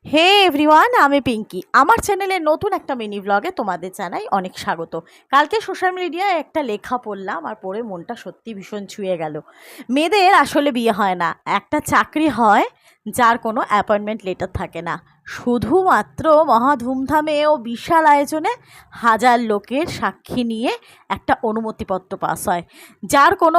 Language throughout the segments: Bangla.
হে এভরিওয়ান, আমি পিঙ্কি। আমার চ্যানেলে নতুন একটা মিনি ব্লগে তোমাদের জানাই অনেক স্বাগত। কালকে সোশ্যাল মিডিয়ায় একটা লেখা পড়লাম, আর পড়ে মনটা সত্যি ভীষণ ছুঁয়ে গেল। মেয়েদের আসলে বিয়ে হয় না, একটা চাকরি হয় যার কোনো অ্যাপয়েন্টমেন্ট লেটার থাকে না। শুধুমাত্র মহা ধুমধামে ও বিশাল আয়োজনে হাজার লোকের সাক্ষী নিয়ে একটা অনুমতিপত্র পাস হয়, যার কোনো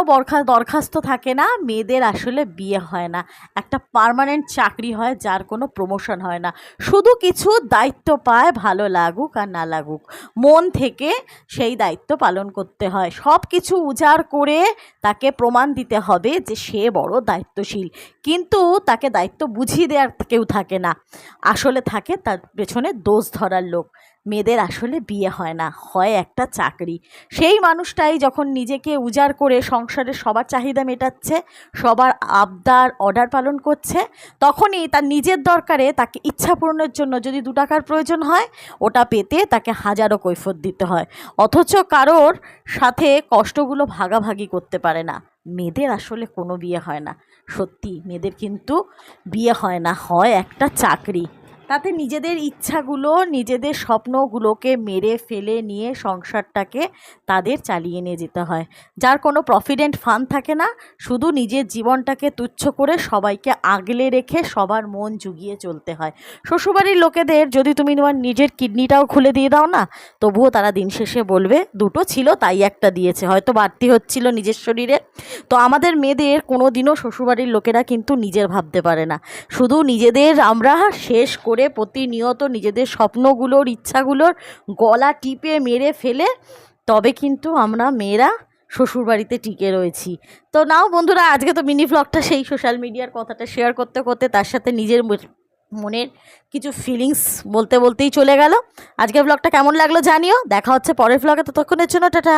দরখাস্ত থাকে না। মেয়েদের আসলে বিয়ে হয় না, একটা পার্মানেন্ট চাকরি হয় যার কোনো প্রমোশন হয় না। শুধু কিছু দায়িত্ব পায়, ভালো লাগুক আর না লাগুক মন থেকে সেই দায়িত্ব পালন করতে হয়। সব কিছু উজাড় করে তাকে প্রমাণ দিতে হবে যে সে বড় দায়িত্বশীল, কিন্তু তাকে দায়িত্ব বুঝিয়ে দেওয়ার কেউ থাকে না। আসলে থাকে তার পেছনে দোষ ধরার লোক। মেয়েদের আসলে বিয়ে হয় না, হয় একটা চাকরি। সেই মানুষটাই যখন নিজেকে উজাড় করে সংসারের সবার চাহিদা মেটাচ্ছে, সবার আবদার অর্ডার পালন করছে, তখনই তার নিজের দরকারে তাকে ইচ্ছা পূরণের জন্য যদি 2 টাকার প্রয়োজন হয়, ওটা পেতে তাকে হাজারো কৈফিয়ত দিতে হয়। অথচ কারোর সাথে কষ্টগুলো ভাগাভাগি করতে পারে না। মেয়েদের আসলে কোনো বিয়ে হয় না। সত্যি মেয়েদের কিন্তু বিয়ে হয় না, হয় একটা চাকরি। তাতে নিজেদের ইচ্ছাগুলো, নিজেদের স্বপ্নগুলোকে মেরে ফেলে নিয়ে সংসারটাকে তাদের চালিয়ে নিয়ে যেতে হয়। যার কোনো প্রভিডেন্ট ফান্ড থাকে না, শুধু নিজের জীবনটাকে তুচ্ছ করে সবাইকে আগলে রেখে সবার মন জুগিয়ে চলতে হয়। শ্বশুরবাড়ির লোকেদের যদি তুমি তোমার নিজের কিডনিটাও খুলে দিয়ে দাও না, তবুও তারা দিন শেষে বলবে 2টো ছিল তাই একটা দিয়েছে, হয়তো বাড়তি হচ্ছিল নিজের শরীরে। তো আমাদের মেয়েদের কোনো দিনও শ্বশুরবাড়ির লোকেরা কিন্তু নিজের ভাবতে পারে না। শুধু নিজেদের আমরা শেষ করে প্রতিনিয়ত নিজেদের স্বপ্নগুলোর, ইচ্ছাগুলোর গলা টিপে মেরে ফেলে তবে কিন্তু আমরা মেয়েরা শ্বশুরবাড়িতে টিকে রয়েছি। তো নাও বন্ধুরা, আজকে তো মিনি ভ্লগটা সেই সোশ্যাল মিডিয়ার কথাটা শেয়ার করতে করতে তার সাথে নিজের মনের কিছু ফিলিংস বলতে বলতেই চলে গেল। আজকের ভ্লগটা কেমন লাগলো জানিও। দেখা হচ্ছে পরের ভ্লগে, ততক্ষণের জন্য টাটা।